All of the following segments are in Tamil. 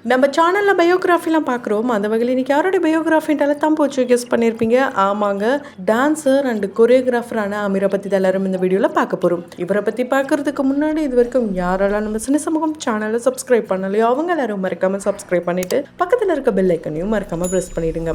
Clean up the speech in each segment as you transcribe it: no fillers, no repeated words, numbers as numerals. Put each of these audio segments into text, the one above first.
நம்ம சேனலில் பயோகிராஃபிலாம் பார்க்குறோம். அந்த வகையில் இன்றைக்கி யாரோடைய பயோகிராஃபின்றால தான் போச்சு கெஸ் பண்ணியிருப்பீங்க. ஆமாங்க, டான்ஸர் அண்ட் கொரியோகிராஃபரான அமீரை பற்றி தான் எல்லாரும் இந்த வீடியோவில் பார்க்க போகிறோம். இவரை பற்றி பார்க்குறதுக்கு முன்னாடி இது வரைக்கும் யாரெல்லாம் நம்ம சின்ன சமூகம் சேனலை சப்ஸ்கிரைப் பண்ணலையோ அவங்க எல்லாரும் மறக்காமல் சப்ஸ்கிரைப் பண்ணிவிட்டு பக்கத்தில் இருக்க பெல் ஐக்கனையும் மறக்காமல் ப்ரெஸ் பண்ணிவிடுங்க.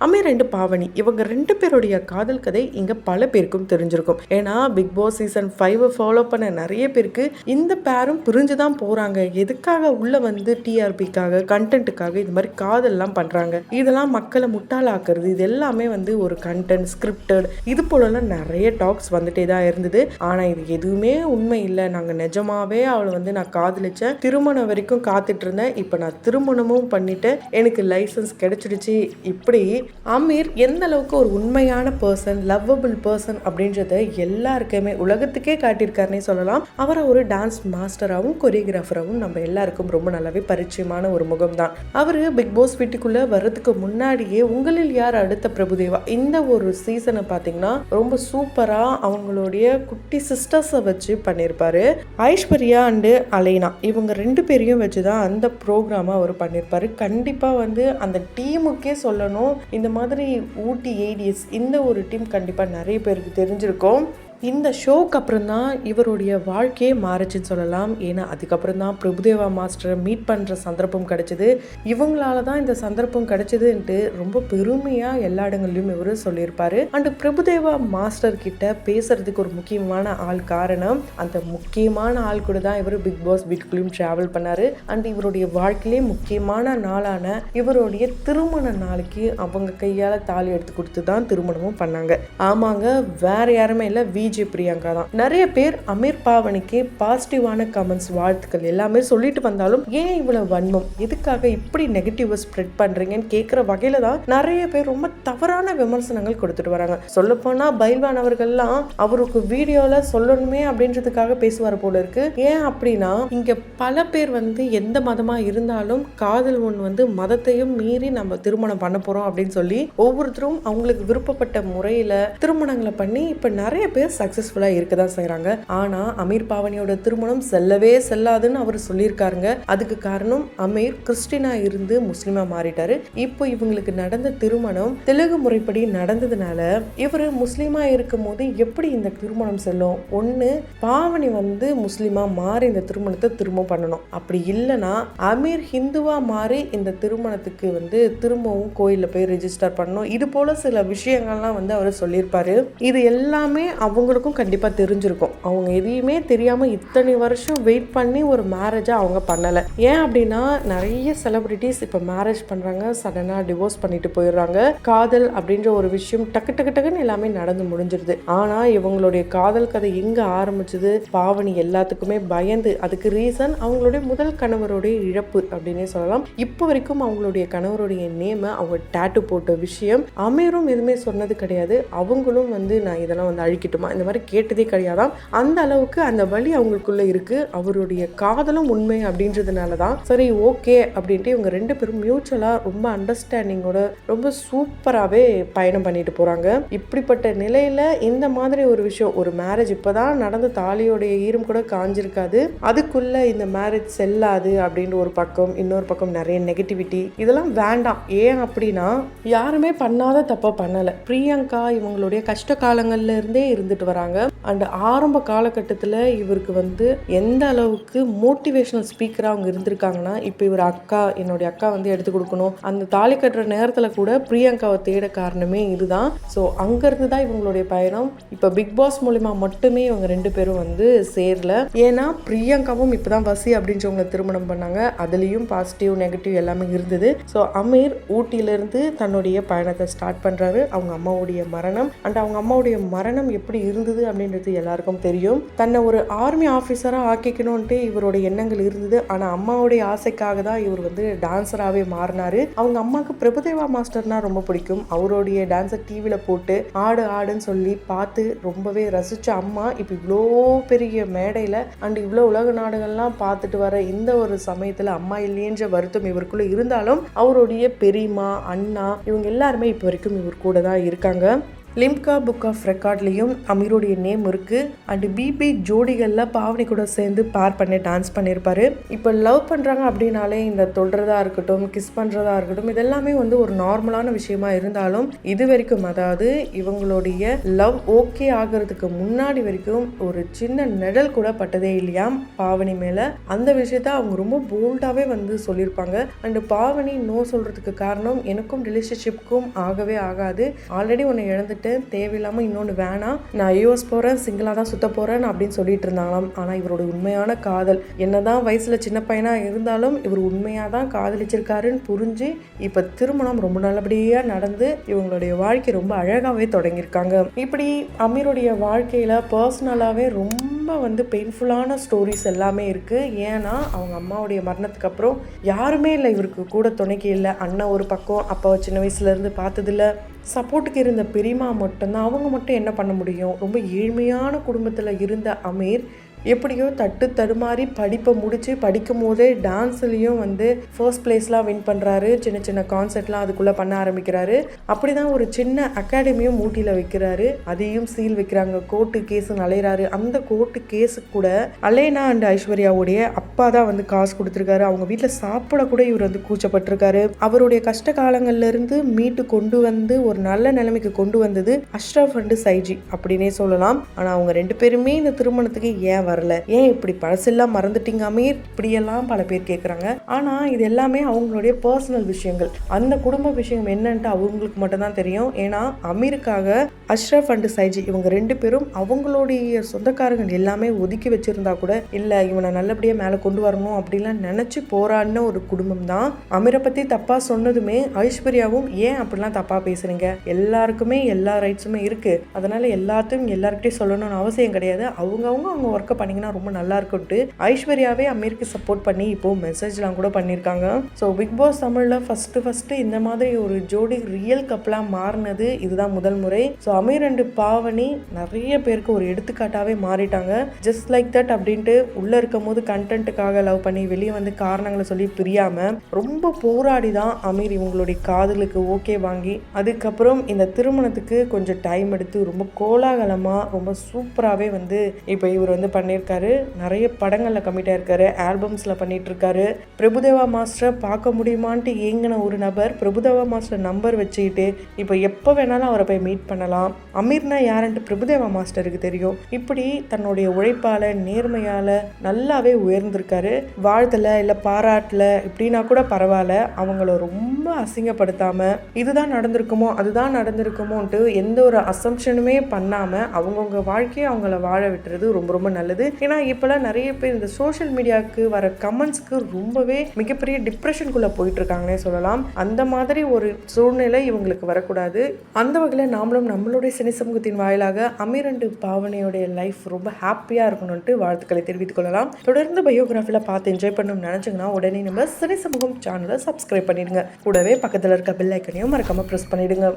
அமீர் அண்ட் பாவனி இவங்க 2 பேருடைய காதல் கதை இங்கே பல பேருக்கும் தெரிஞ்சிருக்கும். ஏன்னா பிக் பாஸ் சீசன் 5 ஃபாலோ பண்ண நிறைய பேருக்கு இந்த பேரும் பிரிஞ்சு தான் போகிறாங்க. எதுக்காக உள்ளே வந்து டிஆர்பிக்காக கண்டென்ட்டுக்காக இது மாதிரி காதல்லாம் பண்ணுறாங்க. இதெல்லாம் மக்களை முட்டாளாக்குறது, இது எல்லாமே வந்து ஒரு கண்டென்ட் ஸ்கிரிப்டட் இது போலலாம் நிறைய டாக்ஸ் வந்துட்டே தான் இருந்தது. ஆனால் இது எதுவுமே உண்மை இல்லை. நாங்கள் நிஜமாவே அவளை வந்து நான் காதலிச்சேன், திருமணம் வரைக்கும் காத்துட்டு இருந்தேன், இப்போ நான் திருமணமும் பண்ணிட்டு எனக்கு லைசன்ஸ் கிடைச்சிடுச்சு. இப்படி அமீர் எந்த அளவுக்கு ஒரு உண்மையான பர்சன், லவ்வபிள் பர்சன் அப்படின்றத எல்லாருக்குமே உலகத்துக்கே காட்டியிருக்காருன்னே சொல்லலாம். அவரை ஒரு டான்ஸ் மாஸ்டராகவும் கொரியோகிராஃபராகவும் நம்ம எல்லாருக்கும் ரொம்ப நல்லாவே பரிச்சயமான ஒரு முகம் தான். அவர் பிக் பாஸ் வீட்டுக்குள்ளே வர்றதுக்கு முன்னாடியே உங்களில் யார் அடுத்த பிரபுதேவா இந்த ஒரு சீசனை பார்த்தீங்கன்னா ரொம்ப சூப்பராக அவங்களுடைய குட்டி சிஸ்டர்ஸை வச்சு பண்ணியிருப்பாரு. ஐஸ்வர்யா அண்டு அலைனா இவங்க 2 பேரையும் வச்சு தான் அந்த ப்ரோக்ராமை அவர் பண்ணியிருப்பாரு. கண்டிப்பாக வந்து அந்த டீமுக்கே சொல்லணும், இந்த மாதிரி ஊட்டி ஏடிஎஸ் இந்த ஒரு டீம் கண்டிப்பாக நிறைய பேருக்கு தெரிஞ்சிருக்கும். இந்த ஷோக்கு அப்புறம் தான் இவருடைய வாழ்க்கையே மாறுச்சுன்னு சொல்லலாம். ஏன்னா அதுக்கப்புறம் தான் பிரபுதேவா மாஸ்டரை மீட் பண்ணுற சந்தர்ப்பம் கிடைச்சிது. இவங்களால தான் இந்த சந்தர்ப்பம் கிடைச்சிதுன்ட்டு ரொம்ப பெருமையாக எல்லா இடங்கள்லையும் இவர் சொல்லியிருப்பார். அண்டு பிரபுதேவா மாஸ்டர் கிட்ட பேசுறதுக்கு ஒரு முக்கியமான ஆள் காரணம், அந்த முக்கியமான ஆள் கூட தான் இவர் பிக் பாஸ் வீட்டுக்குள்ளேயும் ட்ராவல் பண்ணார். அண்டு இவருடைய வாழ்க்கையிலே முக்கியமான நாளான இவருடைய திருமண நாளைக்கு அவங்க கையால் தாலி எடுத்து கொடுத்து தான் திருமணமும் பண்ணாங்க. ஆமாங்க, வேற யாருமே இல்லை, பிரியங்கா தான். நிறைய பேர் அமீர் பாவனிக்கு பாசிட்டிவான கமெண்ட்ஸ், வாழ்த்துக்கள் எல்லாமே சொல்லிட்டு வந்தாலும் ஏன் இவ்வளவு வன்மம், எதுக்காக இப்படி நெகட்டிவ் ஸ்ப்ரெட் பண்றீங்கன்னு கேட்கிற வகையில தான் நிறைய பேர் ரொம்ப தவறான விமர்சனங்கள் கொடுத்துட்டு வராங்க. சொல்ல போனா பைல்வான் அவர்கள்லாம் அவருக்கு வீடியோல சொல்லணுமே அப்படின்றதுக்காக பேசுவார் போல இருக்கு. ஏன் அப்படின்னா இங்க பல பேர் வந்து எந்த மதமா இருந்தாலும் காதல் ஒன்று வந்து மதத்தையும் மீறி நம்ம திருமணம் பண்ண போறோம் அப்படின்னு சொல்லி ஒவ்வொருத்தரும் அவங்களுக்கு விருப்பப்பட்ட முறையில திருமணங்களை பண்ணி இப்ப நிறைய பேர் சக்சஸ்ஃபுல்லா இருக்க தான் செய்றாங்க. ஆனா அமீர் பாவனியோட திருமணம் செல்லவே செல்லாதுன்னு அவர் சொல்லியிருக்காருங்க. அதுக்கு காரணம் அமீர் கிறிஸ்டினா இருந்து முஸ்லிமா மாறிட்டாரு. இப்போ இவங்களுக்கு நடந்த திருமணம் தெலுங்கு முறைப்படி நடந்ததுனால இவர் முஸ்லிமா இருக்கும் போது எப்படி இந்த திருமணம் செல்லும்? ஒண்ணு பாவனி வந்து முஸ்லிமா மாறி இந்த திருமணத்தை திரும்ப பண்ணணும், அப்படி இல்லைன்னா அமீர் ஹிந்துவா மாறி இந்த திருமணத்துக்கு வந்து திரும்பவும் கோயில்ல போய் ரெஜிஸ்டர் பண்ணணும். இது போல சில விஷயங்கள்லாம் வந்து அவர் சொல்லியிருப்பாரு. இது எல்லாமே அவங்களுக்கும் கண்டிப்பாக தெரிஞ்சிருக்கும். அவங்க எதையுமே தெரியாமல் இத்தனை வருஷம் வெயிட் பண்ணி ஒரு மேரேஜை அவங்க பண்ணலை. ஏன் அப்படின்னா நிறைய செலிபிரிட்டிஸ் இப்போ மேரேஜ் பண்ணுறாங்க, சடனாக டிவோர்ஸ் பண்ணிட்டு போயிடுறாங்க. காதல் அப்படின்ற ஒரு விஷயம் டக்கு டக்கு டக்குன்னு எல்லாமே நடந்து முடிஞ்சிருது. ஆனால் இவங்களுடைய காதல் கதை எங்கே ஆரம்பிச்சது? பாவனி எல்லாத்துக்குமே பயந்து, அதுக்கு ரீசன் அவங்களுடைய முதல் கணவருடைய இழப்பு அப்படின்னே சொல்லலாம். இப்போ வரைக்கும் அவங்களுடைய கணவருடைய நேமை அவங்க டேட்டு போட்ட விஷயம் அமீரும் எதுவுமே சொன்னது கிடையாது. அவங்களும் வந்து நான் இதெல்லாம் வந்து அழிக்கட்டுமா இந்த மாதிரி கேட்டதே கிடையாதான். அந்த அளவுக்கு அந்த வழி அவங்களுக்குள்ள இருக்கு. அவருடைய காதலும் உண்மை அப்படின்றதுனால தான் சரி ஓகே அப்படின்ட்டு இவங்க 2 பேரும் மியூச்சுவலா ரொம்ப அண்டர்ஸ்டாண்டிங்கோட ரொம்ப சூப்பராகவே பயணம் பண்ணிட்டு போறாங்க. இப்படிப்பட்ட நிலையில இந்த மாதிரி ஒரு விஷயம், ஒரு மேரேஜ் இப்பதான் நடந்த தாலியோடைய ஈரம் கூட காஞ்சிருக்காது, அதுக்குள்ள இந்த மேரேஜ் செல்லாது அப்படின்ற ஒரு பக்கம், இன்னொரு பக்கம் நிறைய நெகட்டிவிட்டி, இதெல்லாம் வேண்டாம். ஏன் அப்படின்னா யாருமே பண்ணாத தப்ப பண்ணல. பிரியங்கா இவங்களுடைய கஷ்ட காலங்கள்ல இருந்தே இருந்துட்டு வராங்க. அண்ட் ஆரம்ப காலகட்டத்தில் இவருக்கு வந்து எந்த அளவுக்கு மோட்டிவேஷனல் ஸ்பீக்கராக அவங்க இருந்திருக்காங்கன்னா, இப்போ இவர் அக்கா, என்னுடைய அக்கா வந்து எடுத்து கொடுக்கணும், அந்த தாலி கட்டுற நேரத்தில் கூட பிரியங்காவை தேட காரணமே இதுதான். ஸோ அங்கேருந்து தான் இவங்களுடைய பயணம். இப்போ பிக் பாஸ் மூலிமா மட்டுமே இவங்க 2 பேரும் வந்து சேரல. ஏன்னா பிரியங்காவும் இப்போ தான் வசி அப்படின்றவங்களை திருமணம் பண்ணாங்க. அதுலேயும் பாசிட்டிவ் நெகட்டிவ் எல்லாமே இருந்தது. ஸோ அமீர் ஊட்டியிலேருந்து தன்னுடைய பயணத்தை ஸ்டார்ட் பண்ணுறாரு. அவங்க அம்மாவுடைய மரணம் அண்ட் அவங்க அம்மாவுடைய மரணம் எப்படி இருந்தது அப்படின்றது எல்லாருக்கும் தெரியும். தன்னை ஒரு ஆர்மி ஆஃபீஸராக ஆக்கிக்கணும்ன்ட்டு இவருடைய எண்ணங்கள் இருந்தது. ஆனால் அம்மாவுடைய ஆசைக்காக தான் இவர் வந்து டான்ஸராகவே மாறினாரு. அவங்க அம்மாவுக்கு பிரபுதேவா மாஸ்டர்னா ரொம்ப பிடிக்கும். அவருடைய டான்ஸை டிவியில் போட்டு ஆடு ஆடுன்னு சொல்லி பார்த்து ரொம்பவே ரசிச்ச அம்மா இப்போ இவ்வளோ பெரிய மேடையில் அண்ட் இவ்வளோ உலக நாடுகள்லாம் பார்த்துட்டு வர இந்த ஒரு சமயத்தில் அம்மா இல்லையன்ற வருத்தம் இவருக்குள்ள இருந்தாலும் அவருடைய பெரியம்மா, அண்ணா இவங்க எல்லாருமே இப்போ வரைக்கும் இவர் கூட தான் இருக்காங்க. லிம்கா புக் ஆஃப் ரெக்கார்ட்லேயும் அமீருடைய நேம் இருக்குது. அண்டு பிபி ஜோடிகளில் பாவனி கூட சேர்ந்து பேர் பண்ணி டான்ஸ் பண்ணியிருப்பாரு. இப்போ லவ் பண்ணுறாங்க அப்படின்னாலே இந்த தொடுறதா இருக்கட்டும், கிஸ் பண்ணுறதா இருக்கட்டும், இதெல்லாமே வந்து ஒரு நார்மலான விஷயமா இருந்தாலும் இது வரைக்கும், அதாவது இவங்களுடைய லவ் ஓகே ஆகிறதுக்கு முன்னாடி வரைக்கும் ஒரு சின்ன நிழல் கூட பட்டதே இல்லையாம் பாவனி மேலே. அந்த விஷயத்த அவங்க ரொம்ப போல்டாகவே வந்து சொல்லியிருப்பாங்க. அண்டு பாவனி நோ சொல்கிறதுக்கு காரணம், எனக்கும் ரிலேஷன்ஷிப்புக்கும் ஆகவே ஆகாது, ஆல்ரெடி ஒன்று இழந்துட்டு தேவையில்லாமல் இன்னொன்று வேணாம், நான் யூஎஸ் போகிறேன், சிங்கிளாக தான் சுற்ற போகிறேன் அப்படின்னு சொல்லிட்டு இருந்தாங்களாம். ஆனால் இவரோட உண்மையான காதல் என்னதான் வயசில் சின்ன பையனாக இருந்தாலும் இவர் உண்மையாக தான் காதலிச்சிருக்காருன்னு புரிஞ்சு இப்போ திருமணம் ரொம்ப நல்லபடியாக நடந்து இவங்களுடைய வாழ்க்கை ரொம்ப அழகாகவே தொடங்கியிருக்காங்க. இப்படி அமீருடைய வாழ்க்கையில் பர்சனலாகவே ரொம்ப வந்து பெயின்ஃபுல்லான ஸ்டோரிஸ் எல்லாமே இருக்குது. ஏன்னா அவங்க அம்மாவுடைய மரணத்துக்கு அப்புறம் யாருமே இல்லை, இவருக்கு கூட துணைக்கு இல்லை. அண்ணன் ஒரு பக்கம், அப்பாவை சின்ன வயசுலேருந்து பார்த்ததில்ல, சப்போர்ட்டுக்கு இருந்த பெரியம்மா மட்டும்தான். அவங்க மட்டும் என்ன பண்ண முடியும்? ரொம்ப ஏழ்மையான குடும்பத்தில் இருந்த அமீர் எப்படியோ தட்டு தடுமாறி படிப்பை முடித்து படிக்கும் போதே டான்ஸ்லேயும் வந்து ஃபர்ஸ்ட் பிளேஸ்லாம் வின் பண்ணுறாரு. சின்ன சின்ன கான்சர்ட்லாம் அதுக்குள்ளே பண்ண ஆரம்பிக்கிறாரு. அப்படி தான் ஒரு சின்ன அகாடமியும் ஊட்டியில் வைக்கிறாரு. அதையும் சீல் வைக்கிறாங்க. கோர்ட்டு கேஸுன்னு அலையிறாரு. அந்த கோர்ட்டு கேஸுக்கு கூட அலேனா அண்ட் ஐஸ்வர்யாவுடைய அப்பா தான் வந்து காசு கொடுத்துருக்காரு. அவங்க வீட்டில் சாப்பிட கூட இவர் வந்து கூச்சப்பட்டிருக்காரு. அவருடைய கஷ்ட காலங்கள்லேருந்து மீட்டு கொண்டு வந்து ஒரு நல்ல நிலைமைக்கு கொண்டு வந்தது அஷ்ரஃப் அண்ட் சைஜி அப்படின்னே சொல்லலாம். ஆனால் அவங்க ரெண்டு பேருமே இந்த திருமணத்துக்கு ஏன் வரல, ஏன் இப்படி பழசெல்லாம் மறந்துட்டீங்க அமீர், இப்படியெல்லாம் பல பேர் கேட்குறாங்க. ஆனால் இது எல்லாமே அவங்களுடைய பர்சனல் விஷயங்கள். அந்த குடும்ப விஷயம் என்னன்ட்டு அவங்களுக்கு மட்டும்தான் தெரியும். ஏன்னா அமீருக்காக அஷ்ரஃப் அண்ட் சைஜி இவங்க ரெண்டு பேரும் அவங்களுடைய சொந்தக்காரங்க எல்லாமே ஒதுக்கி வச்சிருந்தா கூட இல்லை, இவனை நல்லபடியாக மேலே கொண்டு வரணும் அப்படிலாம் நினச்சி போராடின ஒரு குடும்பம் தான். அமீரை பற்றி தப்பாக சொன்னதுமே ஐஸ்வர்யாவும் ஏன் அப்படிலாம் தப்பாக பேசுறீங்க, எல்லாருக்குமே எல்லா ரைட்ஸுமே இருக்குது, அதனால எல்லாத்தையும் எல்லாருக்கிட்டையும் சொல்லணும்னு அவசியம் கிடையாது, அவங்க ஒர்க்கை பண்ணிங்கன்னா ரொம்ப நல்லா இருக்கும்ட்டு ஐஸ்வர்யாவே அமீருக்கு சப்போர்ட் பண்ணி இப்போ மெசேஜ்லாம் கூட பண்ணியிருக்காங்க. ஸோ பிக் பாஸ் தமிழில் ஃபஸ்ட்டு இந்த மாதிரி ஒரு ஜோடி ரியல் கப்பலாக மாறினது இதுதான் முதல் முறை. ஸோ அமீர் அண்ட் பாவனி நிறைய பேருக்கு ஒரு எடுத்துக்காட்டாகவே மாறிட்டாங்க. ஜஸ்ட் லைக் தட் அப்படின்ட்டு உள்ளே இருக்கும் போது கண்டென்ட்டுக்காக லவ் பண்ணி வெளியே வந்து காரணங்களை சொல்லி பிரியாமல் ரொம்ப போராடி தான் அமீர் இவங்களுடைய காதலுக்கு ஓகே வாங்கி அதுக்கப்புறம் இந்த திருமணத்துக்கு கொஞ்சம் டைம் எடுத்து ரொம்ப கோலாகலமாக ரொம்ப சூப்பராகவே வந்து இப்போ இவர் வந்து பண்ணியிருக்காரு. நிறைய படங்களில் கமிட் ஆயிருக்காரு, ஆல்பம்ஸில் பண்ணிட்டு இருக்காரு. பிரபுதேவா மாஸ்டரை பார்க்க முடியுமான்ட்டு ஏங்கின ஒரு நபர் பிரபுதேவா மாஸ்டர் நம்பர் வச்சுக்கிட்டு இப்போ எப்போ வேணாலும் அவரை போய் மீட் பண்ணலாம். அமீர்னா யாருன்ட்டு பிரபுதேவா மாஸ்டருக்கு தெரியும். இப்படி தன்னுடைய உழைப்பால் நேர்மையால் நல்லாவே உயர்ந்திருக்காரு. வாழ்த்தலை இல்லை பாராட்டல இப்படின்னா கூட பரவாயில்ல, அவங்கள ரொம்ப அசிங்கப்படுத்தாமல் இதுதான் நடந்திருக்குமோ அதுதான் நடந்திருக்குமோன்ட்டு எந்த ஒரு அசம்ஷனுமே பண்ணாமல் அவங்கவுங்க வாழ்க்கையை அவங்கள வாழ விட்டுறது ரொம்ப ரொம்ப நல்லது. ஏன்னா இப்போலாம் நிறைய பேர் இந்த சோஷியல் மீடியாவுக்கு வர கமெண்ட்ஸ்க்கு ரொம்பவே மிகப்பெரிய டிப்ரெஷனுக்குள்ளே போயிட்டு இருக்காங்கன்னே சொல்லலாம். அந்த மாதிரி ஒரு சூழ்நிலை இவங்களுக்கு வரக்கூடாது. அந்த வகையில் நாமளும் நம்மளுடைய சினி சமூகத்தின் வாயிலாக அமீர் அண்ட் பாவனியோடைய லைஃப் ரொம்ப ஹாப்பியாக இருக்கணும்ட்டு வாழ்த்துக்களை தெரிவித்துக் கொள்ளலாம். தொடர்ந்து பயோகிராஃபியில் பார்த்து என்ஜாய் பண்ணணும்னு நினச்சிங்கன்னா உடனே நம்ம சினி சமூகம் சேனலை சப்ஸ்கிரைப் பண்ணிடுங்க. கூடவே பக்கத்தில் இருக்க பெல் ஐக்கனையும் மறக்காமல் ப்ரெஸ் பண்ணிடுங்க.